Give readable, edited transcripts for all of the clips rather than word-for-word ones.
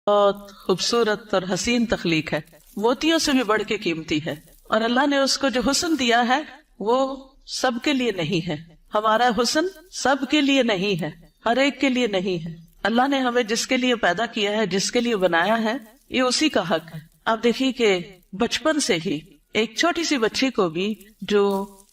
بہت خوبصورت اور حسین تخلیق ہے، موتیوں سے بھی بڑھ کے قیمتی ہے، اور اللہ نے اس کو جو حسن دیا ہے وہ سب کے لیے نہیں ہے. ہمارا حسن سب کے لیے نہیں ہے، ہر ایک کے لیے نہیں ہے. اللہ نے ہمیں جس کے لیے پیدا کیا ہے، جس کے لیے بنایا ہے، یہ اسی کا حق ہے. آپ دیکھیے کہ بچپن سے ہی ایک چھوٹی سی بچی کو بھی جو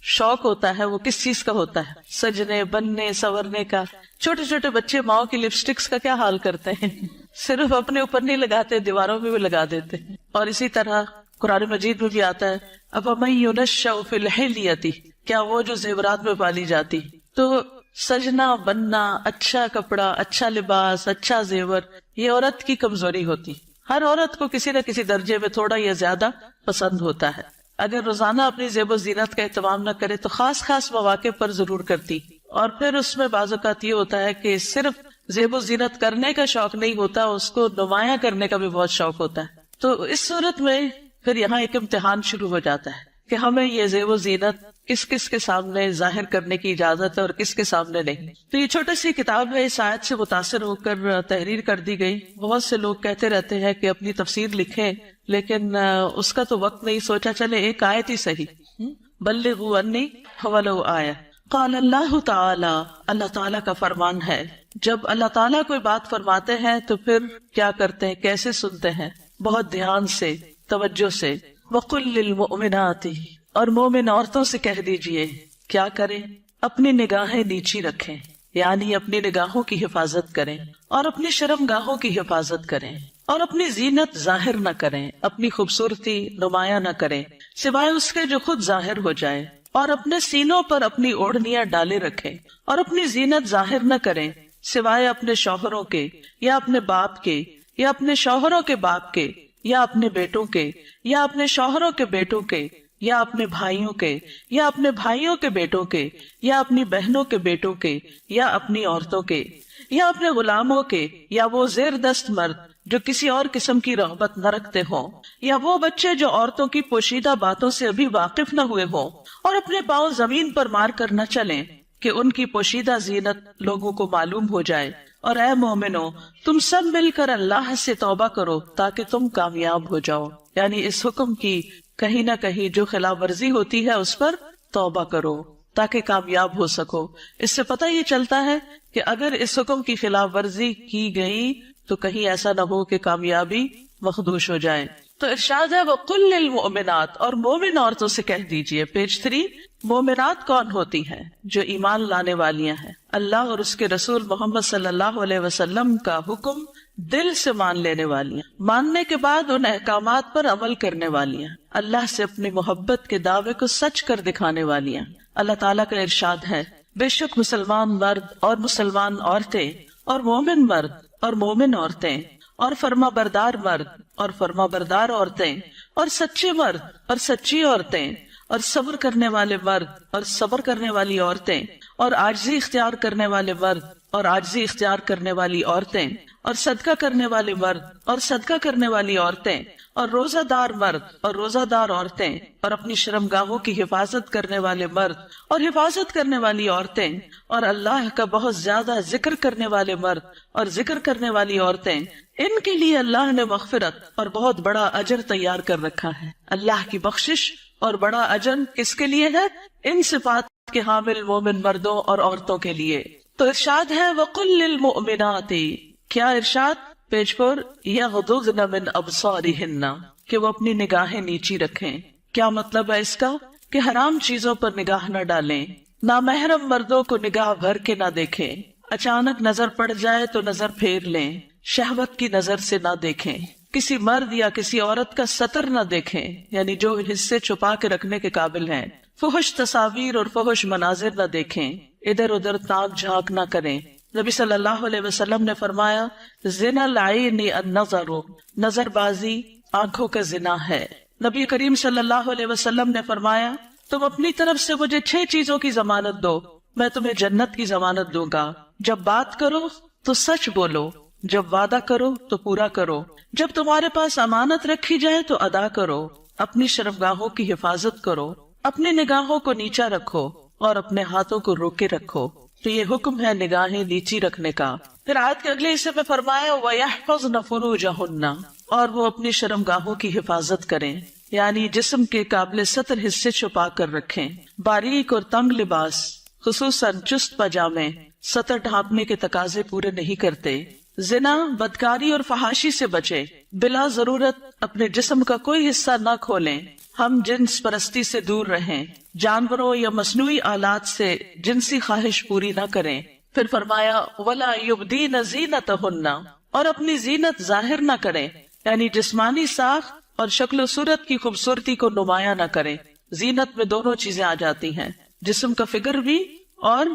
شوق ہوتا ہے وہ کس چیز کا ہوتا ہے؟ سجنے، بننے، سنورنے کا. چھوٹے چھوٹے بچے ماؤں کی لپسٹکس کا کیا حال کرتے ہیں، صرف اپنے اوپر نہیں لگاتے، دیواروں میں بھی لگا دیتے ہیں. اور اسی طرح قرآن مجید میں بھی آتا ہے افمن ينشأ فی الحلیۃ، کیا وہ جو زیورات میں پالی جاتی. تو سجنا، بننا، اچھا کپڑا، اچھا لباس، اچھا زیور، یہ عورت کی کمزوری ہوتی. ہر عورت کو کسی نہ کسی درجے میں تھوڑا یا زیادہ پسند ہوتا ہے. اگر روزانہ اپنی زیب و زینت کا اہتمام نہ کرے تو خاص خاص مواقع پر ضرور کرتی. اور پھر اس میں بعض اوقات یہ ہوتا ہے کہ صرف زیب و زینت کرنے کا شوق نہیں ہوتا، اس کو نمایاں کرنے کا بھی بہت شوق ہوتا ہے. تو اس صورت میں پھر یہاں ایک امتحان شروع ہو جاتا ہے کہ ہمیں یہ زیب و زینت کس کس کے سامنے ظاہر کرنے کی اجازت ہے اور کس کے سامنے نہیں. تو یہ چھوٹی سی کتاب ہے، اس آیت سے متاثر ہو کر تحریر کر دی گئی. بہت سے لوگ کہتے رہتے ہیں کہ اپنی تفسیر لکھیں، لیکن اس کا تو وقت نہیں. سوچا چلے ایک آیت ہی صحیح، بلغوا انی ولو آیہ. قال اللہ تعالی، اللہ تعالیٰ کا فرمان ہے، جب اللہ تعالیٰ کوئی بات فرماتے ہیں تو پھر کیا کرتے ہیں، کیسے سنتے ہیں؟ بہت دھیان سے، توجہ سے. وقل للمؤمنات، اور مومن عورتوں سے کہہ دیجئے کیا کریں؟ اپنی نگاہیں نیچی رکھیں، یعنی اپنی نگاہوں کی حفاظت کریں، اور اپنی شرم گاہوں کی حفاظت کریں، اور اپنی زینت ظاہر نہ کریں، اپنی خوبصورتی نمایاں نہ کریں سوائے اس کے جو خود ظاہر ہو جائے، اور اپنے سینوں پر اپنی اوڑھنیاں ڈالے رکھیں، اور اپنی زینت ظاہر نہ کریں سوائے اپنے شوہروں کے، یا اپنے باپ کے، یا اپنے شوہروں کے باپ کے، یا اپنے بیٹوں کے، یا اپنے شوہروں کے بیٹوں کے، یا اپنے بھائیوں کے، یا اپنے بھائیوں کے بیٹوں کے، یا اپنی بہنوں کے بیٹوں کے، یا اپنی عورتوں کے، یا اپنے غلاموں کے، یا وہ زیر دست مرد جو کسی اور قسم کی رغبت نہ رکھتے ہوں، یا وہ بچے جو عورتوں کی پوشیدہ باتوں سے ابھی واقف نہ ہوئے ہوں، اور اپنے پاؤں زمین پر مار کر نہ چلیں کہ ان کی پوشیدہ زینت لوگوں کو معلوم ہو جائے. اور اے مومنو، تم سب مل کر اللہ سے توبہ کرو تاکہ تم کامیاب ہو جاؤ. یعنی اس حکم کی کہیں نہ کہیں جو خلاف ورزی ہوتی ہے اس پر توبہ کرو تاکہ کامیاب ہو سکو. اس سے پتہ یہ چلتا ہے کہ اگر اس حکم کی خلاف ورزی کی گئی تو کہیں ایسا نہ ہو کہ کامیابی مخدوش ہو جائے. تو ارشاد ہے وَقُلْ لِلْمُؤْمِنَاتِ، اور مومن عورتوں سے کہہ دیجئے. پیج 3. مومنات کون ہوتی ہیں؟ جو ایمان لانے والیاں ہیں، اللہ اور اس کے رسول محمد صلی اللہ علیہ وسلم کا حکم دل سے مان لینے والیاں، ماننے کے بعد ان احکامات پر عمل کرنے والیاں، اللہ سے اپنی محبت کے دعوے کو سچ کر دکھانے والیاں. اللہ تعالیٰ کا ارشاد ہے بے شک مسلمان مرد اور مسلمان عورتیں، اور مومن مرد اور مومن عورتیں، اور فرما بردار مرد اور فرما بردار عورتیں، اور سچے مرد اور سچی عورتیں، اور صبر کرنے والے مرد اور صبر کرنے والی عورتیں، اور عاجزی اختیار کرنے والے مرد اور عاجزی اختیار کرنے والی عورتیں، اور صدقہ کرنے والے مرد اور صدقہ کرنے والی عورتیں، اور روزہ دار مرد اور روزہ دار عورتیں، اور اپنی شرمگاہوں کی حفاظت کرنے والے مرد اور حفاظت کرنے والی عورتیں، اور اللہ کا بہت زیادہ ذکر کرنے والے مرد اور ذکر کرنے والی عورتیں. ان کے لیے اللہ نے مغفرت اور بہت بڑا اجر تیار کر رکھا ہے. اللہ کی بخشش اور بڑا اجر کس کے لیے ہے؟ ان صفات کے حامل مومن مردوں اور عورتوں کے لیے. تو ارشاد ہے وَقُلْ لِلْمُؤْمِنَاتِ، کیا ارشاد؟ پیج 4. يَغْضُضْنَ مِنْ أَبْصَارِهِنَّ، کہ وہ اپنی نگاہیں نیچی رکھیں. کیا مطلب ہے اس کا؟ کہ حرام چیزوں پر نگاہ نہ ڈالیں، نامحرم مردوں کو نگاہ بھر کے نہ دیکھیں، اچانک نظر پڑ جائے تو نظر پھیر لیں، شہوت کی نظر سے نہ دیکھیں، کسی مرد یا کسی عورت کا سطر نہ دیکھیں، یعنی جو حصے چھپا کے رکھنے کے قابل ہیں، فحش تصاویر اور فحش مناظر نہ دیکھیں، ادھر ادھر تاک جھانک نہ کریں. نبی صلی اللہ علیہ وسلم نے فرمایا زنا العین النظر، نظر بازی آنکھوں کا زنا ہے. نبی کریم صلی اللہ علیہ وسلم نے فرمایا تم اپنی طرف سے مجھے 6 چیزوں کی ضمانت دو، میں تمہیں جنت کی ضمانت دوں گا. جب بات کرو تو سچ بولو، جب وعدہ کرو تو پورا کرو، جب تمہارے پاس امانت رکھی جائے تو ادا کرو، اپنی شرمگاہوں کی حفاظت کرو، اپنی نگاہوں کو نیچا رکھو اور اپنے ہاتھوں کو روکے رکھو. تو یہ حکم ہے نگاہیں نیچی رکھنے کا. پھر آیت کے اگلے حصے میں فرمایا وَيَحْفَظْنَ فُرُوجَهُنَّ، اور وہ اپنی شرمگاہوں کی حفاظت کریں، یعنی جسم کے قابل ستر حصے چھپا کر رکھیں۔ باریک اور تنگ لباس خصوصاً چست پاجامے سطر ڈھانپنے کے تقاضے پورے نہیں کرتے۔ زنا، بدکاری اور فحاشی سے بچے، بلا ضرورت اپنے جسم کا کوئی حصہ نہ کھولیں، ہم جنس پرستی سے دور رہیں، جانوروں یا مصنوعی آلات سے جنسی خواہش پوری نہ کریں۔ پھر فرمایا وَلَا يُبْدِينَ زِينَتَهُنَّ، اور اپنی زینت ظاہر نہ کریں، یعنی جسمانی ساخت اور شکل و صورت کی خوبصورتی کو نمایاں نہ کریں۔ زینت میں دونوں چیزیں آ جاتی ہیں، جسم کا فگر بھی اور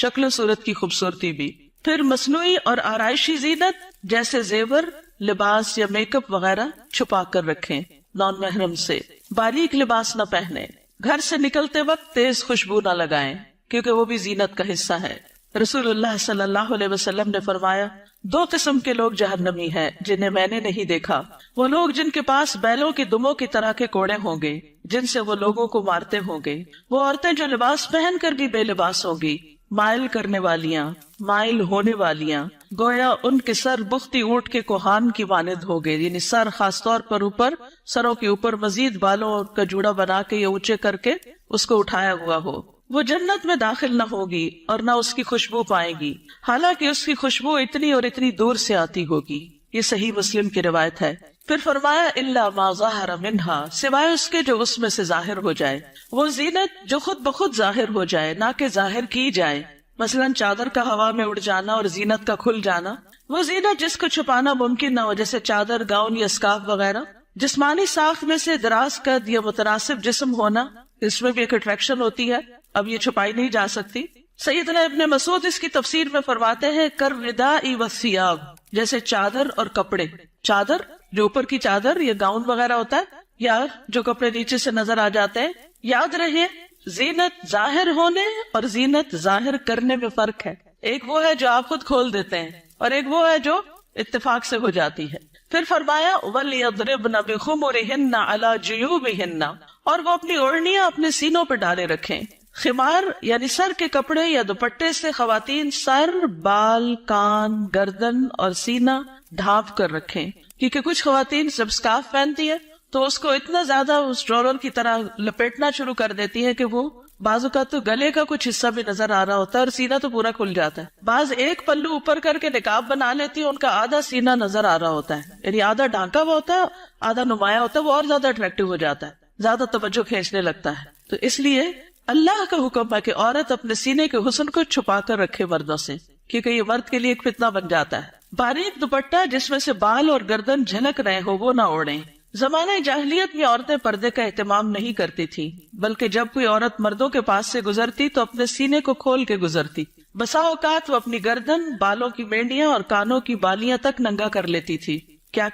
شکل و صورت کی خوبصورتی بھی۔ پھر مصنوعی اور آرائشی زینت جیسے زیور، لباس یا میک اپ وغیرہ چھپا کر رکھیں، نان محرم سے۔ باریک لباس نہ پہنے، گھر سے نکلتے وقت تیز خوشبو نہ لگائیں، کیونکہ وہ بھی زینت کا حصہ ہے۔ رسول اللہ صلی اللہ علیہ وسلم نے فرمایا 2 قسم کے لوگ جہنمی ہیں جنہیں میں نے نہیں دیکھا، وہ لوگ جن کے پاس بیلوں کی دموں کی طرح کے کوڑے ہوں گے جن سے وہ لوگوں کو مارتے ہوں گے، وہ عورتیں جو لباس پہن کر بھی بے لباس ہوں گی، مائل کرنے والیاں، مائل ہونے والیاں، گویا ان کے سر بختی اونٹ کے کوہان کی مانند ہو گئے، یعنی سر خاص طور پر اوپر، سروں کے اوپر مزید بالوں کا جوڑا بنا کے یا اونچے کر کے اس کو اٹھایا ہوا ہو۔ وہ جنت میں داخل نہ ہوگی اور نہ اس کی خوشبو پائے گی، حالانکہ اس کی خوشبو اتنی اور اتنی دور سے آتی ہوگی۔ یہ صحیح مسلم کی روایت ہے۔ پھر فرمایا الا ما ظاہر منہا، سوائے اس کے جو اس میں سے ظاہر ہو جائے، وہ زینت جو خود بخود ظاہر ہو جائے، نہ کہ ظاہر کی جائے، مثلا چادر کا ہوا میں اڑ جانا اور زینت کا کھل جانا، وہ زینت جس کو چھپانا ممکن نہ ہو، جیسے چادر، گاؤن یا اسکارف وغیرہ۔ جسمانی ساخت میں سے دراز قد یا متناسب جسم ہونا، اس میں بھی ایک اٹریکشن ہوتی ہے، اب یہ چھپائی نہیں جا سکتی۔ سیدنا ابن مسعود اس کی تفسیر میں فرماتے ہیں کالرداء والثیاب، جیسے چادر اور کپڑے، چادر جو اوپر کی چادر یا گاؤن وغیرہ ہوتا ہے، یا جو کپڑے نیچے سے نظر آ جاتے ہیں۔ یاد رہے زینت ظاہر ہونے اور زینت ظاہر کرنے میں فرق ہے، ایک وہ ہے جو آپ خود کھول دیتے ہیں اور ایک وہ ہے جو اتفاق سے ہو جاتی ہے۔ پھر فرمایا وَلْيَضْرِبْنَ بِخُمُرِهِنَّ عَلَى جُيُوبِهِنَّ، اور وہ اپنی اوڑھنیاں اپنے سینوں پہ ڈالے رکھیں۔ خمار یعنی سر کے کپڑے یا دوپٹے سے خواتین سر، بال، کان، گردن اور سینہ ڈھانپ کر رکھیں، کیونکہ کچھ خواتین جب اسکارف پہنتی ہے تو اس کو اتنا زیادہ اس ڈرور کی طرح لپیٹنا شروع کر دیتی ہے کہ وہ بعض اوقات تو گلے کا کچھ حصہ بھی نظر آ رہا ہوتا ہے اور سینہ تو پورا کھل جاتا ہے۔ بعض ایک پلو اوپر کر کے نقاب بنا لیتی ہے، ان کا آدھا سینہ نظر آ رہا ہوتا ہے، یعنی آدھا ڈھانکا ہوا ہوتا ہے، آدھا نمایاں ہوتا ہے، وہ اور زیادہ اٹریکٹیو ہو جاتا ہے، زیادہ توجہ کھینچنے لگتا ہے۔ تو اس لیے اللہ کا حکم ہے کہ عورت اپنے سینے کے حسن کو چھپا کر رکھے مردوں سے، کیونکہ یہ مرد کے لیے ایک فتنہ بن جاتا ہے۔ باریک دوپٹہ جس میں سے بال اور گردن جھلک رہے ہو وہ نہ اوڑھیں۔ زمانہ جاہلیت میں عورتیں پردے کا اہتمام نہیں کرتی تھی، بلکہ جب کوئی عورت مردوں کے پاس سے گزرتی تو اپنے سینے کو کھول کے گزرتی۔ بسا اوقات وہ اپنی گردن، بالوں کی مینڈیاں اور کانوں کی بالیاں تک ننگا کر لیتی تھی۔ کیا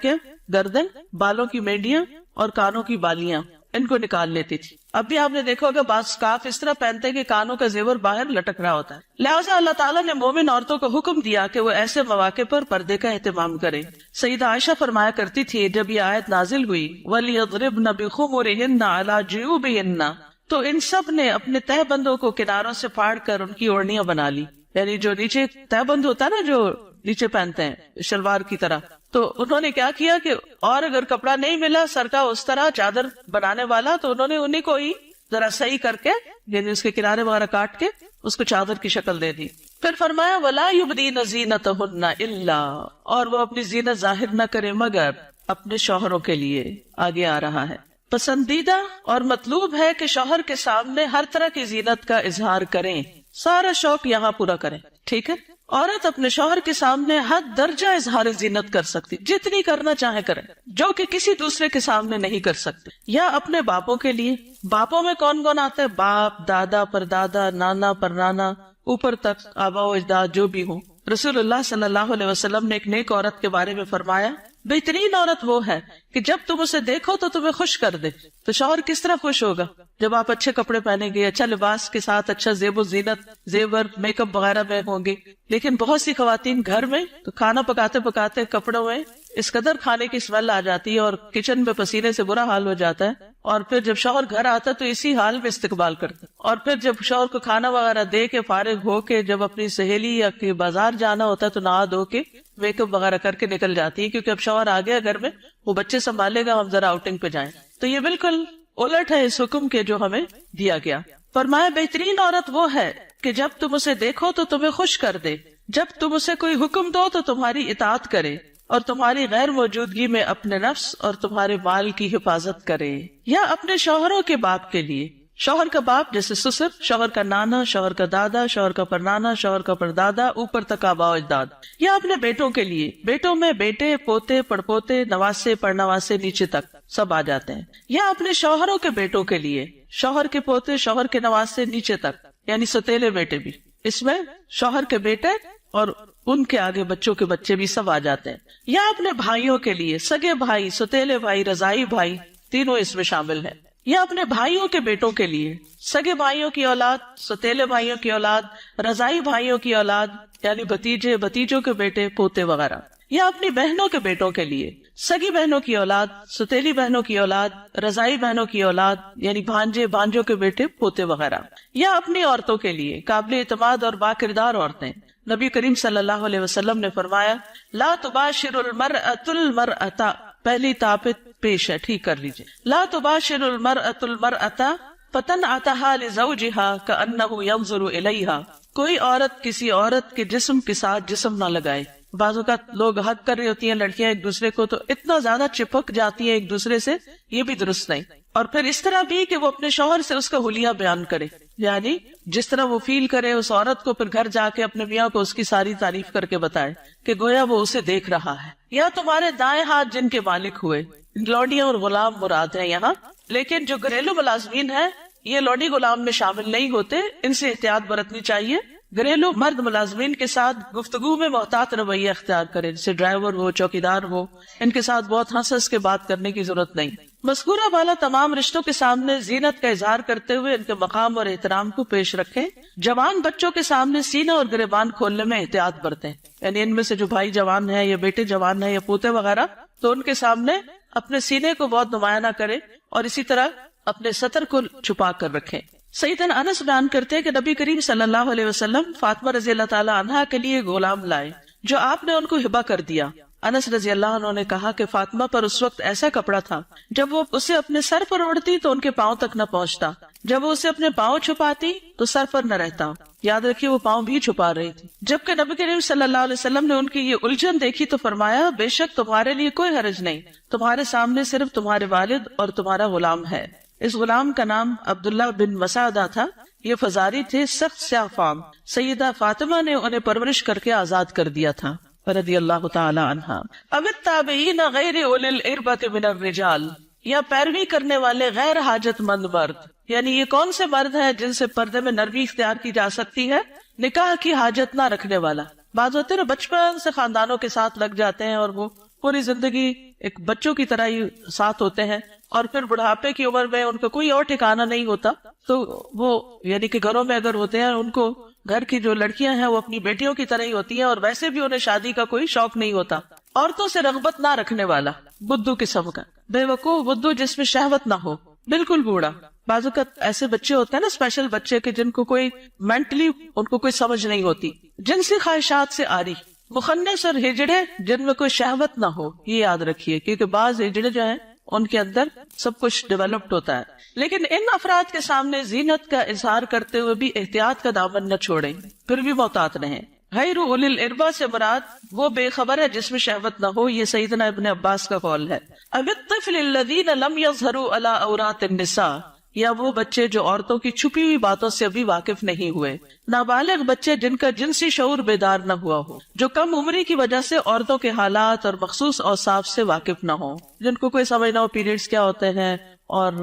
گردن، بالوں کی مینڈیاں اور کانوں کی بالیاں، ان کو نکال لیتی تھی۔ اب بھی آپ نے دیکھا ہوگا بعض اسکارف اس طرح پہنتے کہ کانوں کا زیور باہر لٹک رہا ہوتا ہے۔ لہٰذا اللہ تعالیٰ نے مومن عورتوں کو حکم دیا کہ وہ ایسے مواقع پر پردے کا اہتمام کریں۔ سیدہ عائشہ فرمایا کرتی تھی جب یہ آیت نازل ہوئی وَلْيَضْرِبْنَ بِخُمُرِهِنَّ عَلَى جُيُوبِهِنَّ، تو ان سب نے اپنے تہ بندوں کو کناروں سے پھاڑ کر ان کی اوڑھنیاں بنا لی، یعنی جو نیچے تہ بند ہوتا ہے نا، جو نیچے پہنتے ہیں شلوار کی طرح، تو انہوں نے کیا کیا کہ اور اگر کپڑا نہیں ملا سر کا اس طرح چادر بنانے والا تو انہوں نے انہیں کو ہی ذرا صحیح کر کے، یعنی اس کے کنارے وغیرہ کاٹ کے اس کو چادر کی شکل دے دی۔ پھر فرمایا وَلَا يُبْدِينَ زِينَتَهُنَّ إِلَّا، اور وہ اپنی زینت ظاہر نہ کرے مگر اپنے شوہروں کے لیے۔ آگے آ رہا ہے پسندیدہ اور مطلوب ہے کہ شوہر کے سامنے ہر طرح کی زینت کا اظہار کریں، سارا شوق یہاں پورا کریں، ٹھیک ہے۔ عورت اپنے شوہر کے سامنے حد درجہ اظہار زینت کر سکتی، جتنی کرنا چاہے کرے، جو کہ کسی دوسرے کے سامنے نہیں کر سکتے۔ یا اپنے باپوں کے لیے، باپوں میں کون کون آتے ہیں؟ باپ، دادا، پردادا، نانا، پرنانا، اوپر تک آبا و اجداد جو بھی ہوں۔ رسول اللہ صلی اللہ علیہ وسلم نے ایک نیک عورت کے بارے میں فرمایا بہترین عورت وہ ہے کہ جب تم اسے دیکھو تو تمہیں خوش کر دے۔ تو شوہر کس طرح خوش ہوگا جب آپ اچھے کپڑے پہنیں گے، اچھا لباس کے ساتھ اچھا زیب و زینت، زیور، میک اپ وغیرہ میں ہوں گے۔ لیکن بہت سی خواتین گھر میں تو کھانا پکاتے پکاتے کپڑوں میں اس قدر کھانے کی اسمیل آ جاتی ہے اور کچن میں پسینے سے برا حال ہو جاتا ہے، اور پھر جب شوہر گھر آتا تو اسی حال میں استقبال کرتا، اور پھر جب شوہر کو کھانا وغیرہ دے کے فارغ ہو کے جب اپنی سہیلی یا کہ بازار جانا ہوتا ہے تو نہا دھو کے میک اپ وغیرہ کر کے نکل جاتی ہے، کیونکہ اب شوہر آ گیا گھر میں، وہ بچے سنبھالے گا، ہم ذرا آؤٹنگ پہ جائیں۔ تو یہ بالکل الٹ ہے اس حکم کے جو ہمیں دیا گیا۔ فرمایا بہترین عورت وہ ہے کہ جب تم اسے دیکھو تو تمہیں خوش کر دے، جب تم اسے کوئی حکم دو تو تمہاری اطاعت کرے، اور تمہاری غیر موجودگی میں اپنے نفس اور تمہارے مال کی حفاظت کرے۔ یا اپنے شوہروں کے باپ کے لیے، شوہر کا باپ جیسے سسر، شوہر کا نانا، شوہر کا دادا، شوہر کا پرنانا، شوہر کا پردادا، اوپر تک آباء و اجداد۔ یا اپنے بیٹوں کے لیے، بیٹوں میں بیٹے، پوتے، پڑپوتے، نواسے، پڑنواسے، نیچے تک سب آ جاتے ہیں۔ یا اپنے شوہروں کے بیٹوں کے لیے، شوہر کے پوتے، شوہر کے نواسے، نیچے تک، یعنی ستیلے بیٹے بھی، اس میں شوہر کے بیٹے اور ان کے آگے بچوں کے بچے بھی سب آ جاتے ہیں۔ یا اپنے بھائیوں کے لیے، سگے بھائی، ستیلے بھائی، رضائی بھائی، تینوں اس میں شامل ہیں۔ یا اپنے بھائیوں کے بیٹوں کے لیے، سگے بھائیوں کی اولاد، ستیلے بھائیوں کی اولاد، رضائی بھائیوں کی اولاد، یعنی بھتیجے، بھتیجوں کے بیٹے، پوتے وغیرہ۔ یا اپنی بہنوں کے بیٹوں کے لیے، سگی بہنوں کی اولاد، ستیلی بہنوں کی اولاد، رضائی بہنوں کی اولاد، یعنی بھانجے، بھانجوں کے بیٹے، پوتے وغیرہ۔ یا اپنی عورتوں کے لیے، قابل اعتماد اور باکردار عورتیں۔ نبی کریم صلی اللہ علیہ وسلم نے فرمایا لا تباشر المرأة المرأة، پہلی تاپت پیش ہے، ٹھیک کر لیجئے، لا تباشر المرأة المرأة فتنعتها لزوجها كأنه ينظر إليها، کوئی عورت کسی عورت کے جسم کے ساتھ جسم نہ لگائے۔ بعض اوقات لوگ حق کر رہی ہوتی ہیں لڑکیاں ایک دوسرے کو، تو اتنا زیادہ چپک جاتی ہیں ایک دوسرے سے، یہ بھی درست نہیں۔ اور پھر اس طرح بھی کہ وہ اپنے شوہر سے اس کا حلیہ بیان کرے، یعنی جس طرح وہ فیل کرے اس عورت کو، پھر گھر جا کے اپنے میاں کو اس کی ساری تعریف کر کے بتائے کہ گویا وہ اسے دیکھ رہا ہے۔ یا تمہارے دائیں ہاتھ جن کے مالک ہوئے، لوڈیاں اور غلام مراد ہیں یہاں، لیکن جو گھریلو ملازمین ہیں یہ لوڈی غلام میں شامل نہیں ہوتے، ان سے احتیاط برتنی چاہیے۔ گھریلو مرد ملازمین کے ساتھ گفتگو میں محتاط رویہ اختیار کریں، جیسے ڈرائیور ہو، چوکیدار ہو، ان کے ساتھ بہت ہنس کے بات کرنے کی ضرورت نہیں۔ مذکورہ والا تمام رشتوں کے سامنے زینت کا اظہار کرتے ہوئے ان کے مقام اور احترام کو پیش رکھیں۔ جوان بچوں کے سامنے سینہ اور گریبان کھولنے میں احتیاط برتیں، یعنی ان میں سے جو بھائی جوان ہے یا بیٹے جوان ہے یا پوتے وغیرہ، تو ان کے سامنے اپنے سینے کو بہت نمایاں نہ کریں، اور اسی طرح اپنے سطر کو چھپا کر رکھیں۔ سیدنا انس بیان کرتے ہیں کہ نبی کریم صلی اللہ علیہ وسلم فاطمہ رضی اللہ تعالی عنہا کے لیے غلام لائے جو آپ نے ان کو ہبہ کر دیا۔ انس رضی اللہ عنہ نے کہا کہ فاطمہ پر اس وقت ایسا کپڑا تھا جب وہ اسے اپنے سر پر اوڑھتی تو ان کے پاؤں تک نہ پہنچتا، جب وہ اسے اپنے پاؤں چھپاتی تو سر پر نہ رہتا۔ یاد رکھیے وہ پاؤں بھی چھپا رہی تھی۔ جبکہ نبی کریم صلی اللہ علیہ وسلم نے ان کی یہ الجھن دیکھی تو فرمایا بے شک تمہارے لیے کوئی حرج نہیں، تمہارے سامنے صرف تمہارے والد اور تمہارا غلام ہے۔ اس غلام کا نام عبداللہ بن مسعدہ تھا، یہ فزاری تھے، سخت سیاہ فام۔ سیدہ فاطمہ نے انہیں پرورش کر کے آزاد کر دیا تھا رضی اللہ تعالی عنہا۔ اب التابعین غیر اولی الاربۃ من الرجال، یا پیروی کرنے والے غیر حاجت مند مرد، یعنی یہ کون سے مرد ہیں جن سے پردے میں نرمی اختیار کی جا سکتی ہے؟ نکاح کی حاجت نہ رکھنے والا۔ بعض ہوتے ہیں بچپن سے خاندانوں کے ساتھ لگ جاتے ہیں اور وہ پوری زندگی ایک بچوں کی طرح ہی ساتھ ہوتے ہیں، اور پھر بڑھاپے کی عمر میں ان کا کوئی اور ٹھکانہ نہیں ہوتا، تو وہ یعنی کہ گھروں میں اگر ہوتے ہیں ان کو گھر کی جو لڑکیاں ہیں وہ اپنی بیٹیوں کی طرح ہی ہوتی ہیں، اور ویسے بھی انہیں شادی کا کوئی شوق نہیں ہوتا۔ عورتوں سے رغبت نہ رکھنے والا، بدھو قسم کا، بے وقوف بدھو جس میں شہوت نہ ہو، بالکل بوڑھا۔ بعض اوقات ایسے بچے ہوتے ہیں نا، اسپیشل بچے کے جن کو کوئی مینٹلی ان کو کوئی سمجھ نہیں ہوتی، جنسی خواہشات سے آری، مخنث اور ہجڑے جن میں کوئی شہوت نہ ہو، یہ یاد رکھیے، کیونکہ بعض ہجڑے جو ہیں ان کے اندر سب کچھ ڈیولپڈ ہوتا ہے۔ لیکن ان افراد کے سامنے زینت کا اظہار کرتے ہوئے بھی احتیاط کا دامن نہ چھوڑیں، پھر بھی محتاط رہیں۔ غیر اولی الاربہ سے مراد وہ بے خبر ہے جس میں شہوت نہ ہو، یہ سیدنا ابن عباس کا قول ہے۔ اب الطفل الذین لم یظہروا علی عورات النساء، یا وہ بچے جو عورتوں کی چھپی ہوئی باتوں سے ابھی واقف نہیں ہوئے۔ نابالغ بچے جن کا جنسی شعور بیدار نہ ہوا ہو، جو کم عمری کی وجہ سے عورتوں کے حالات اور مخصوص اوصاف سے واقف نہ ہو، جن کو کوئی سمجھ نہ ہو پیریڈز کیا ہوتے ہیں، اور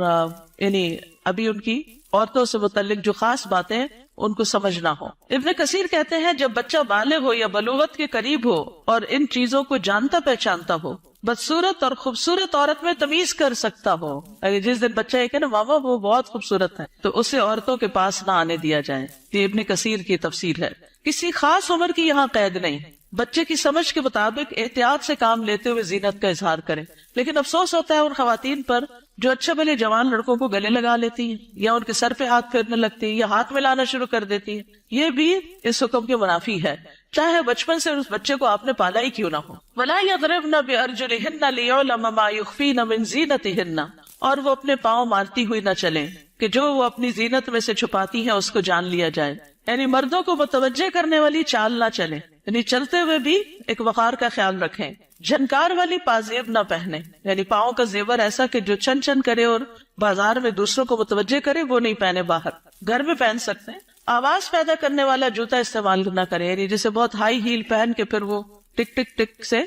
یعنی ابھی ان کی عورتوں سے متعلق جو خاص باتیں ان کو سمجھ نہ ہو۔ ابن کثیر کہتے ہیں جب بچہ بالغ ہو یا بلوغت کے قریب ہو اور ان چیزوں کو جانتا پہچانتا ہو، بدصورت اور خوبصورت عورت میں تمیز کر سکتا ہو۔ اگر جس دن بچہ یہ کہ نا ماما وہ بہت خوبصورت ہے، تو اسے عورتوں کے پاس نہ آنے دیا جائے۔ یہ ابن کثیر کی تفسیر ہے۔ کسی خاص عمر کی یہاں قید نہیں، بچے کی سمجھ کے مطابق احتیاط سے کام لیتے ہوئے زینت کا اظہار کریں۔ لیکن افسوس ہوتا ہے ان خواتین پر جو اچھے بھلے جوان لڑکوں کو گلے لگا لیتی ہیں یا ان کے سر پہ ہاتھ پھیرنے لگتی ہیں یا ہاتھ ملانا شروع کر دیتی ہیں، یہ بھی اس حکم کے منافی ہے، چاہے بچپن سے اس بچے کو آپ نے پالا ہی کیوں نہ ہو۔ وَلَا يَضْرِبْنَ بِأَرْجُلِهِنَّ لِيُعْلَمَ مَا يُخْفِينَ مِنْ زِينَتِهِنَّ، اور وہ اپنے پاؤں مارتی ہوئی نہ چلیں کہ جو وہ اپنی زینت میں سے چھپاتی ہیں اس کو جان لیا جائے، یعنی مردوں کو متوجہ کرنے والی چال نہ چلیں، یعنی چلتے ہوئے بھی ایک وقار کا خیال رکھیں، جھنکار والی پازیب نہ پہنے، یعنی پاؤں کا زیور ایسا کہ جو چن چن کرے اور بازار میں دوسروں کو متوجہ کرے وہ نہیں پہنے، باہر گھر میں پہن سکتے ہیں۔ آواز پیدا کرنے والا جوتا استعمال نہ کرے، یعنی جسے بہت ہائی ہیل پہن کے پھر وہ ٹک ٹک ٹک سے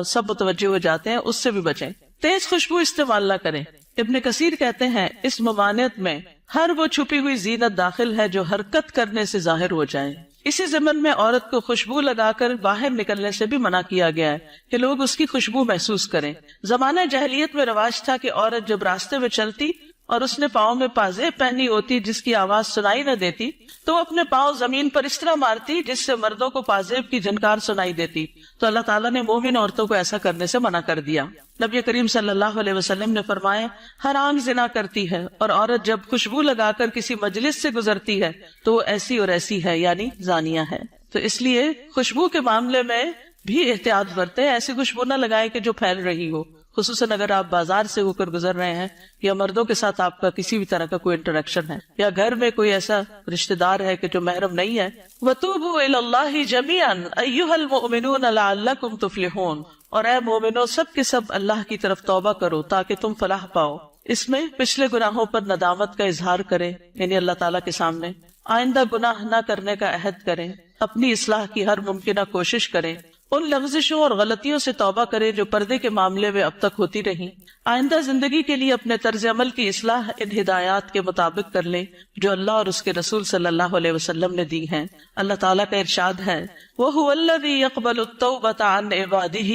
سب متوجہ ہو جاتے ہیں، اس سے بھی بچیں۔ تیز خوشبو استعمال نہ کریں۔ ابن کثیر کہتے ہیں اس ممانعت میں ہر وہ چھپی ہوئی زینت داخل ہے جو حرکت کرنے سے ظاہر ہو جائے۔ اسی ضمن میں عورت کو خوشبو لگا کر باہر نکلنے سے بھی منع کیا گیا ہے کہ لوگ اس کی خوشبو محسوس کریں۔ زمانہ جاہلیت میں رواج تھا کہ عورت جب راستے میں چلتی اور اس نے پاؤں میں پازیب پہنی ہوتی جس کی آواز سنائی نہ دیتی تو وہ اپنے پاؤں زمین پر اس طرح مارتی جس سے مردوں کو پازیب کی جھنکار سنائی دیتی، تو اللہ تعالیٰ نے مومن عورتوں کو ایسا کرنے سے منع کر دیا۔ نبی کریم صلی اللہ علیہ وسلم نے فرمایا ہر آنکھ زنا کرتی ہے، اور عورت جب خوشبو لگا کر کسی مجلس سے گزرتی ہے تو وہ ایسی اور ایسی ہے، یعنی زانیہ ہے۔ تو اس لیے خوشبو کے معاملے میں بھی احتیاط برتیں، ایسی خوشبو نہ لگائے کہ جو پھیل رہی ہو، خصوصاً اگر آپ بازار سے ہو کر گزر رہے ہیں یا مردوں کے ساتھ آپ کا کسی بھی طرح کا کوئی انٹریکشن ہے یا گھر میں کوئی ایسا رشتہ دار ہے کہ جو محرم نہیں ہے۔ وَتُوبُوا إِلَى اللَّهِ جَمِيعًا أَيُّهَا الْمُؤْمِنُونَ لَعَلَّكُمْ تُفْلِحُونَ، اور اے مومنو سب کے سب اللہ کی طرف توبہ کرو تاکہ تم فلاح پاؤ۔ اس میں پچھلے گناہوں پر ندامت کا اظہار کریں، یعنی اللہ تعالیٰ کے سامنے آئندہ گناہ نہ کرنے کا عہد کریں، اپنی اصلاح کی ہر ممکنہ کوشش کریں، ان لغزشوں اور غلطیوں سے توبہ کریں جو پردے کے معاملے میں اب تک ہوتی رہیں، آئندہ زندگی کے لیے اپنے طرز عمل کی اصلاح ان ہدایات کے مطابق کر لیں جو اللہ اور اس کے رسول صلی اللہ علیہ وسلم نے دی ہیں۔ اللہ تعالیٰ کا ارشاد ہے وَهُوَ الَّذِي يَقْبَلُ التَّوْبَةَ عَنْ عِبَادِهِ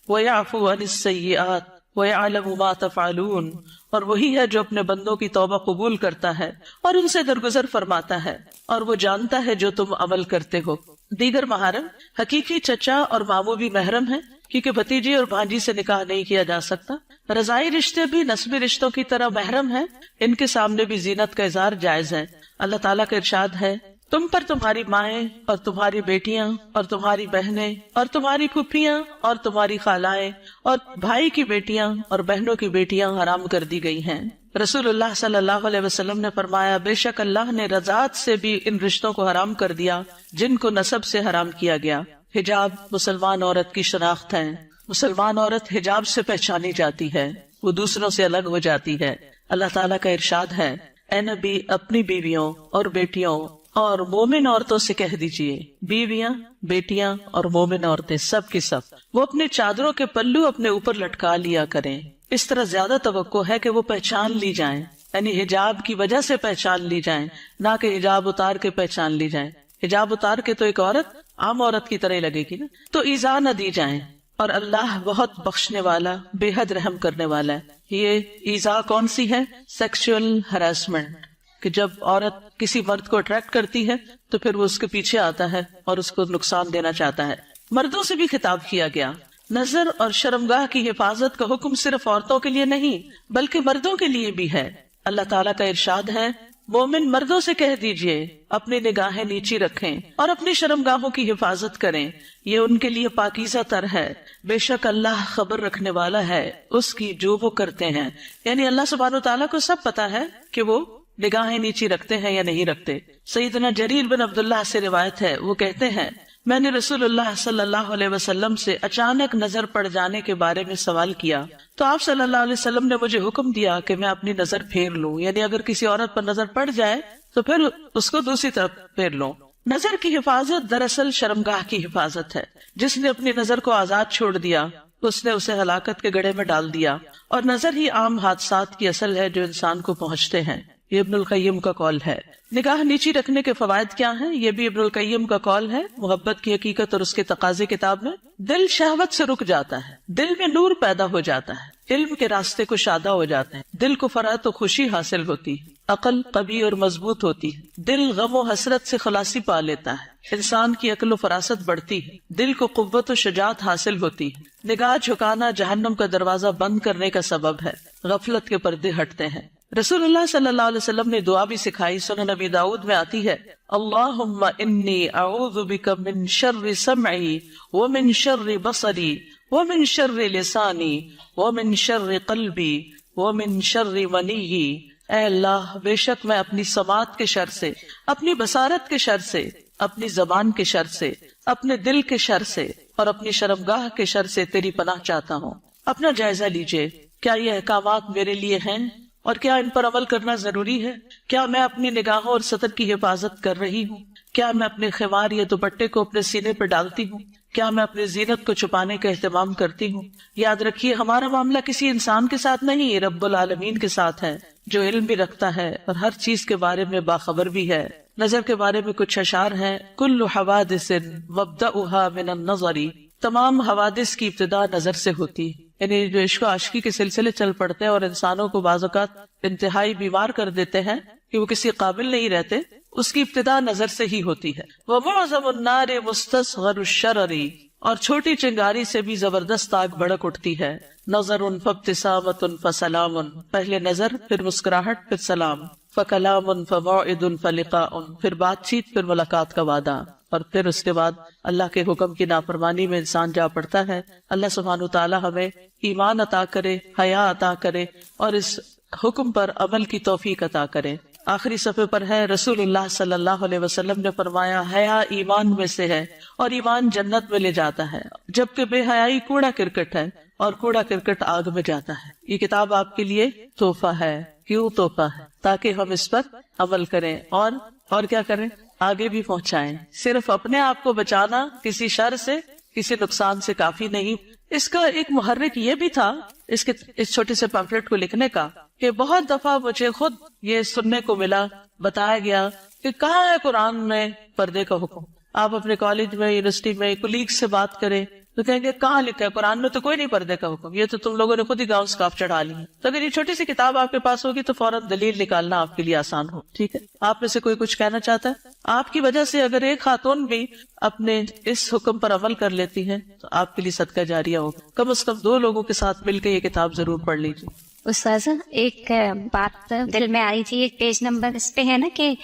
وَيَعْفُو عَنِ السَّيِّئَاتِ وَيَعْلَمُ مَا تَفْعَلُونَ، اور وہی ہے جو اپنے بندوں کی توبہ قبول کرتا ہے اور ان سے درگزر فرماتا ہے، اور وہ جانتا ہے جو تم عمل کرتے ہو۔ دیگر محارم حقیقی چچا اور ماموں بھی محرم ہیں، کیونکہ بھتیجی اور بھانجی سے نکاح نہیں کیا جا سکتا۔ رضاعی رشتے بھی نسبی رشتوں کی طرح محرم ہیں، ان کے سامنے بھی زینت کا اظہار جائز ہے۔ اللہ تعالیٰ کا ارشاد ہے تم پر تمہاری مائیں اور تمہاری بیٹیاں اور تمہاری بہنیں اور تمہاری پھوپھیاں اور تمہاری خالائیں اور بھائی کی بیٹیاں اور بہنوں کی بیٹیاں حرام کر دی گئی ہیں۔ رسول اللہ صلی اللہ علیہ وسلم نے فرمایا بے شک اللہ نے رضاعت سے بھی ان رشتوں کو حرام کر دیا جن کو نسب سے حرام کیا گیا۔ حجاب مسلمان عورت کی شناخت ہے، مسلمان عورت حجاب سے پہچانی جاتی ہے، وہ دوسروں سے الگ ہو جاتی ہے۔ اللہ تعالیٰ کا ارشاد ہے اے نبی اپنی بیویوں اور بیٹیوں اور مومن عورتوں سے کہہ دیجئے، بیویاں بیٹیاں اور مومن عورتیں سب کی سب وہ اپنے چادروں کے پلو اپنے اوپر لٹکا لیا کریں، اس طرح زیادہ توقع ہے کہ وہ پہچان لی جائیں، یعنی حجاب کی وجہ سے پہچان لی جائیں، نہ کہ حجاب اتار کے پہچان لی جائیں۔ حجاب اتار کے تو ایک عورت عام عورت کی طرح لگے گی نا، تو ایذا نہ دی جائیں، اور اللہ بہت بخشنے والا بے حد رحم کرنے والا ہے۔ یہ ایذا کون سی ہے؟ سیکشل ہراسمنٹ، کہ جب عورت کسی مرد کو اٹریکٹ کرتی ہے تو پھر وہ اس کے پیچھے آتا ہے اور اس کو نقصان دینا چاہتا ہے۔ مردوں سے بھی خطاب کیا گیا۔ نظر اور شرمگاہ کی حفاظت کا حکم صرف عورتوں کے لیے نہیں بلکہ مردوں کے لیے بھی ہے۔ اللہ تعالیٰ کا ارشاد ہے مومن مردوں سے کہہ دیجئے اپنی نگاہیں نیچی رکھیں اور اپنی شرمگاہوں کی حفاظت کریں، یہ ان کے لیے پاکیزہ تر ہے، بے شک اللہ خبر رکھنے والا ہے اس کی جو وہ کرتے ہیں۔ یعنی اللہ سبحانہ وتعالیٰ کو سب پتا ہے کہ وہ نگاہیں نیچی رکھتے ہیں یا نہیں رکھتے۔ سیدنا جریر بن عبداللہ سے روایت ہے، وہ کہتے ہیں میں نے رسول اللہ صلی اللہ علیہ وسلم سے اچانک نظر پڑ جانے کے بارے میں سوال کیا تو آپ صلی اللہ علیہ وسلم نے مجھے حکم دیا کہ میں اپنی نظر پھیر لوں، یعنی اگر کسی عورت پر نظر پڑ جائے تو پھر اس کو دوسری طرف پھیر لوں۔ نظر کی حفاظت دراصل شرمگاہ کی حفاظت ہے۔ جس نے اپنی نظر کو آزاد چھوڑ دیا اس نے اسے ہلاکت کے گڑھے میں ڈال دیا، اور نظر ہی عام حادثات کی اصل ہے جو انسان کو پہنچتے ہیں۔ یہ ابن القیم کا قول ہے. نگاہ نیچی رکھنے کے فوائد کیا ہیں؟ یہ بھی ابن القیم کا قول ہے محبت کی حقیقت اور اس کے تقاضے کتاب میں. دل شہوت سے رک جاتا ہے، دل میں نور پیدا ہو جاتا ہے، علم کے راستے کو شادہ ہو جاتے ہیں، دل کو فرحت و خوشی حاصل ہوتی ہے، عقل قوی اور مضبوط ہوتی ہے، دل غم و حسرت سے خلاصی پا لیتا ہے، انسان کی عقل و فراست بڑھتی ہے، دل کو قوت و شجاعت حاصل ہوتی ہے. نگاہ جھکانا جہنم کا دروازہ بند کرنے کا سبب ہے، غفلت کے پردے ہٹتے ہیں. رسول اللہ صلی اللہ علیہ وسلم نے دعا بھی سکھائی، سنن نبی داؤد میں آتی ہے، اللہم انی اعوذ بک من شر سمعی ومن شر بصری ومن شر لسانی ومن شر قلبی ومن شر منی. اے اللہ، بے شک میں اپنی سماعت کے شر سے، اپنی بصارت کے شر سے، اپنی زبان کے شر سے، اپنے دل کے شر سے اور اپنی شرمگاہ کے شر سے تیری پناہ چاہتا ہوں. اپنا جائزہ لیجئے، کیا یہ احکامات میرے لیے ہیں اور کیا ان پر عمل کرنا ضروری ہے؟ کیا میں اپنی نگاہوں اور سطر کی حفاظت کر رہی ہوں؟ کیا میں اپنے خمار یا دوپٹے کو اپنے سینے پر ڈالتی ہوں؟ کیا میں اپنی زینت کو چھپانے کا اہتمام کرتی ہوں؟ یاد رکھیے، ہمارا معاملہ کسی انسان کے ساتھ نہیں، رب العالمین کے ساتھ ہے، جو علم بھی رکھتا ہے اور ہر چیز کے بارے میں باخبر بھی ہے. نظر کے بارے میں کچھ اشعار ہیں، کل حوادث مبدأها من النظر، تمام حوادث کی ابتدا نظر سے ہوتی ہے. یعنی جو عشق و عاشقی کے سلسلے چل پڑتے ہیں اور انسانوں کو بعض اوقات انتہائی بیمار کر دیتے ہیں کہ وہ کسی قابل نہیں رہتے، اس کی ابتدا نظر سے ہی ہوتی ہے. وَمُعْظَمُ النَّارِ مُسْتَصْغَرُ الشَّرَرِ، اور چھوٹی چنگاری سے بھی زبردست آگ بھڑک اٹھتی ہے. نظر فابتسامۃ فسلام، پہلے نظر پھر مسکراہٹ پھر سلام. فکلام فموعد فلقاء، پھر بات چیت پھر ملاقات کا وعدہ، اور پھر اس کے بعد اللہ کے حکم کی نافرمانی میں انسان جا پڑتا ہے. اللہ سبحانہ وتعالی ہمیں ایمان عطا کرے، حیا عطا کرے اور اس حکم پر عمل کی توفیق عطا کرے. آخری صفحے پر ہے، رسول اللہ صلی اللہ علیہ وسلم نے فرمایا، حیا ایمان میں سے ہے اور ایمان جنت میں لے جاتا ہے، جبکہ بے حیائی کوڑا کرکٹ ہے اور کوڑا کرکٹ آگ میں جاتا ہے. یہ کتاب آپ کے لیے تحفہ ہے. کیوں تحفہ ہے؟ تاکہ ہم اس پر عمل کریں اور کیا کریں؟ آگے بھی پہنچائیں. صرف اپنے آپ کو بچانا کسی شر سے، کسی نقصان سے کافی نہیں. اس کا ایک محرک یہ بھی تھا اس چھوٹے سے پمفلٹ کو لکھنے کا، کہ بہت دفعہ مجھے خود یہ سننے کو ملا، بتایا گیا کہ کہاں ہے قرآن میں پردے کا حکم. آپ اپنے کالج میں، یونیورسٹی میں کولیگ سے بات کریں تو کہیں گے کہاں لکھا ہے قرآن میں؟ تو کوئی نہیں پردے کا حکم، یہ تو تم لوگوں نے خود ہی گاؤں اسکارف چڑھا لی ہے. تو اگر یہ چھوٹی سی کتاب آپ کے پاس ہوگی تو فوراً دلیل نکالنا آپ کے لیے آسان ہو. ٹھیک ہے، آپ میں سے کوئی کچھ کہنا چاہتا ہے؟ آپ کی وجہ سے اگر ایک خاتون بھی اپنے اس حکم پر عمل کر لیتی ہے تو آپ کے لیے صدقہ جاریہ ہوگا. کم از کم 2 لوگوں کے ساتھ مل کے یہ کتاب ضرور پڑھ لیجیے. استاذہ، ایک بات دل میں آئی تھی، ایک پیج نمبر اس پہ ہے نا کہ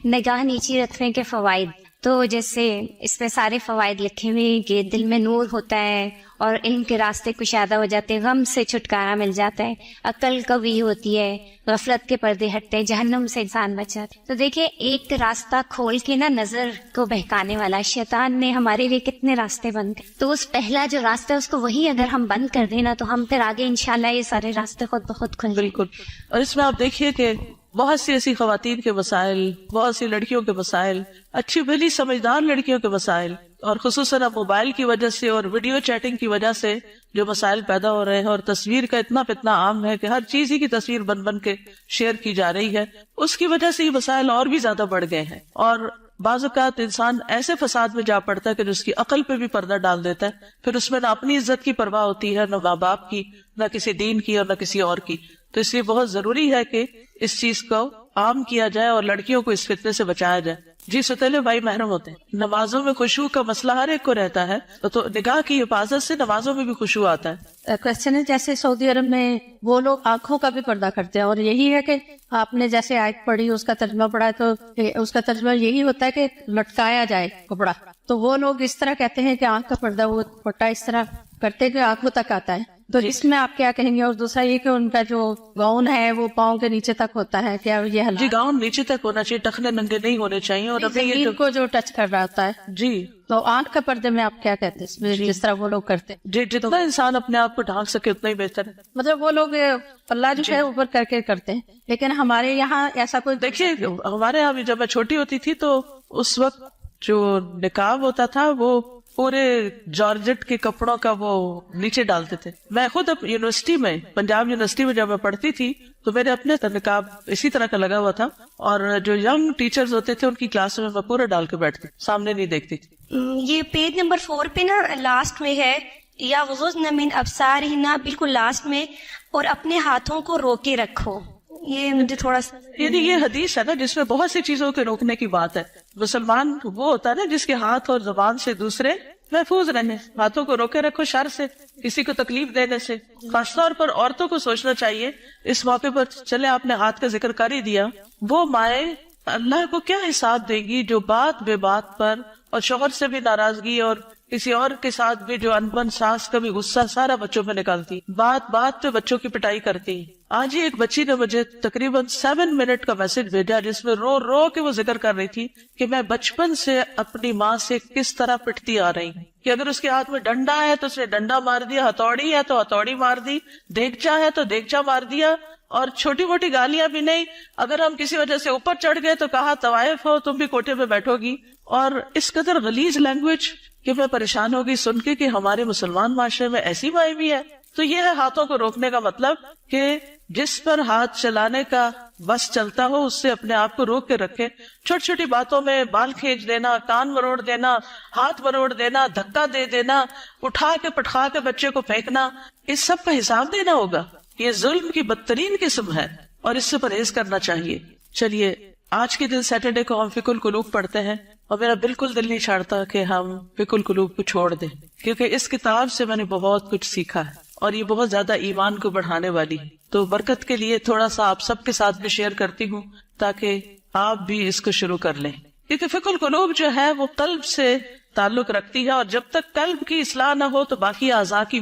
نگاہ نیچی رکھنے کے فوائد. تو جیسے اس میں سارے فوائد لکھے ہوئے کہ دل میں نور ہوتا ہے اور علم کے راستے کشادہ ہو جاتے ہیں، غم سے چھٹکارا مل جاتا ہے، عقل قوی ہوتی ہے، غفلت کے پردے ہٹتے ہیں، جہنم سے انسان بچ جاتا ہے. تو دیکھیں، ایک راستہ کھول کے نا نظر کو بہکانے والا شیطان نے ہمارے لیے کتنے راستے بند کر، تو اس پہلا جو راستہ ہے اس کو وہی اگر ہم بند کر دیں نا تو ہم پھر آگے انشاءاللہ یہ سارے راستے خود بخود کھل. بالکل. اور اس میں آپ دیکھیے کہ بہت سی ایسی خواتین کے مسائل، بہت سی لڑکیوں کے مسائل، اچھی بھلی سمجھدار لڑکیوں کے مسائل، اور خصوصاً اب موبائل کی وجہ سے اور ویڈیو چیٹنگ کی وجہ سے جو مسائل پیدا ہو رہے ہیں، اور تصویر کا اتنا عام ہے کہ ہر چیز ہی کی تصویر بن کے شیئر کی جا رہی ہے، اس کی وجہ سے یہ مسائل اور بھی زیادہ بڑھ گئے ہیں. اور بعض اوقات انسان ایسے فساد میں جا پڑتا ہے کہ اس کی عقل پہ بھی پردہ ڈال دیتا ہے، پھر اس میں نہ اپنی عزت کی پرواہ ہوتی ہے، نہ ماں باپ کی، نہ کسی دین کی اور نہ کسی اور کی. تو اس لیے بہت ضروری ہے کہ اس چیز کو عام کیا جائے اور لڑکیوں کو اس فتنے سے بچایا جائے. جی ستیلے بھائی محرم ہوتے ہیں. نمازوں میں خشوع کا مسئلہ ہر ایک کو رہتا ہے، تو نگاہ کی حفاظت سے نمازوں میں بھی خشوع آتا ہے. کوشچن ہے، جیسے سعودی عرب میں وہ لوگ آنکھوں کا بھی پردہ کرتے ہیں، اور یہی ہے کہ آپ نے جیسے آیت پڑھی اس کا ترجمہ پڑھا تو اس کا ترجمہ یہی ہوتا ہے کہ لٹکایا جائے کپڑا. تو وہ لوگ اس طرح کہتے ہیں کہ آنکھ کا پردہ وہ پٹا اس طرح کرتے کہ آنکھوں تک آتا ہے. تو اس میں آپ کیا کہیں گے؟ اور دوسرا یہ کہ ان کا جو گاؤن ہے وہ پاؤں کے نیچے تک ہوتا ہے، کیا یہ حلال؟ جی، گاؤن نیچے تک ہونا چاہیے، ٹخنے ننگے نہیں ہونے چاہیے. اور ابھی یہ کو جو ٹچ کر رہا ہوتا ہے. جی، تو آنکھ کا پردے میں آپ کیا کہتے ہیں اس میں، جس طرح وہ لوگ کرتے ہیں؟ جی، جتنا انسان اپنے آپ کو ڈھانک سکے اتنا ہی بہتر ہے. مطلب وہ لوگ پلہ جو ہے اوپر کر کے کرتے ہیں، لیکن ہمارے یہاں ایسا کوئی، دیکھیے ہمارے یہاں بھی جب میں چھوٹی ہوتی تھی تو اس وقت جو نقاب ہوتا تھا وہ پورے جارجٹ کے کپڑوں کا وہ نیچے ڈالتے تھے. میں خود اب یونیورسٹی میں، پنجاب یونیورسٹی میں جب میں پڑھتی تھی تو میرے اپنے نقاب اسی طرح کا لگا ہوا تھا، اور جو ینگ ٹیچرز ہوتے تھے ان کی کلاس میں پورا ڈال کے بیٹھتی، سامنے نہیں دیکھتی تھی. یہ پیج نمبر 4 پہ نا لاسٹ میں ہے، یا غضضن من ابصارہن، بالکل لاسٹ میں، اور اپنے ہاتھوں کو روکے رکھو. یہ مجھے تھوڑا سا، یعنی یہ حدیث ہے نا جس میں بہت سی چیزوں کے روکنے کی بات ہے. مسلمان وہ ہوتا ہے نا جس کے ہاتھ اور زبان سے دوسرے محفوظ رہنے. ہاتھوں کو روکے رکھو شر سے، کسی کو تکلیف دینے سے. خاص طور پر عورتوں کو سوچنا چاہیے اس موقع پر. چلے آپ نے ہاتھ کا ذکر کر ہی دیا، وہ مائیں اللہ کو کیا حساب دیں گی جو بات بے بات پر اور شوہر سے بھی ناراضگی اور کسی اور کے ساتھ بھی جو انبن ساس کا بھی غصہ سارا بچوں پہ نکالتی، بات بات پہ بچوں کی پٹائی کرتی. آج ہی ایک بچی نے مجھے تقریباً 7 منٹ کا میسج بھیجا جس میں رو رو کے وہ ذکر کر رہی تھی کہ میں بچپن سے اپنی ماں سے کس طرح پٹتی آ رہی ہوں، کہ اگر اس کے ہاتھ میں ڈنڈا ہے تو اس نے ڈنڈا مار دیا، ہتھوڑی ہے تو ہتھوڑی مار دی، دیگچا ہے تو دیگچا مار دیا، اور چھوٹی موٹی گالیاں بھی نہیں. اگر ہم کسی وجہ سے اوپر چڑھ گئے تو کہا طوائف ہو تم بھی کوٹھے پہ بیٹھو گی. اور اس قدر غلیظ لینگویج کہ میں پریشان ہوگی سن کے کہ ہمارے مسلمان معاشرے میں ایسی مائیں بھی ہے. تو یہ ہے ہاتھوں کو روکنے کا مطلب کہ جس پر ہاتھ چلانے کا بس چلتا ہو اس سے اپنے آپ کو روک کے رکھے. چھوٹی چھوٹی باتوں میں بال کھینچ دینا، کان مروڑ دینا، ہاتھ مروڑ دینا، دھکا دے دینا، اٹھا کے پٹخا کے بچے کو پھینکنا، اس سب کا حساب دینا ہوگا. یہ ظلم کی بدترین قسم ہے اور اس سے پرہیز کرنا چاہیے. چلیے آج کے دن سیٹرڈے کو ہم فقہ القلوب پڑھتے ہیں، اور میرا بالکل دل نہیں چاہتا کہ ہم فقہ القلوب کو چھوڑ دیں، کیونکہ اس کتاب سے میں نے بہت کچھ سیکھا ہے اور یہ بہت زیادہ ایمان کو بڑھانے والی ہے. تو برکت کے لیے تھوڑا سا آپ سب کے ساتھ بھی شیئر کرتی ہوں تاکہ آپ بھی اس کو شروع کر لیں، کیونکہ فقہ القلوب جو ہے وہ قلب سے تعلق رکھتی ہے، اور جب تک قلب کی اصلاح نہ ہو تو باقی اعضاء کی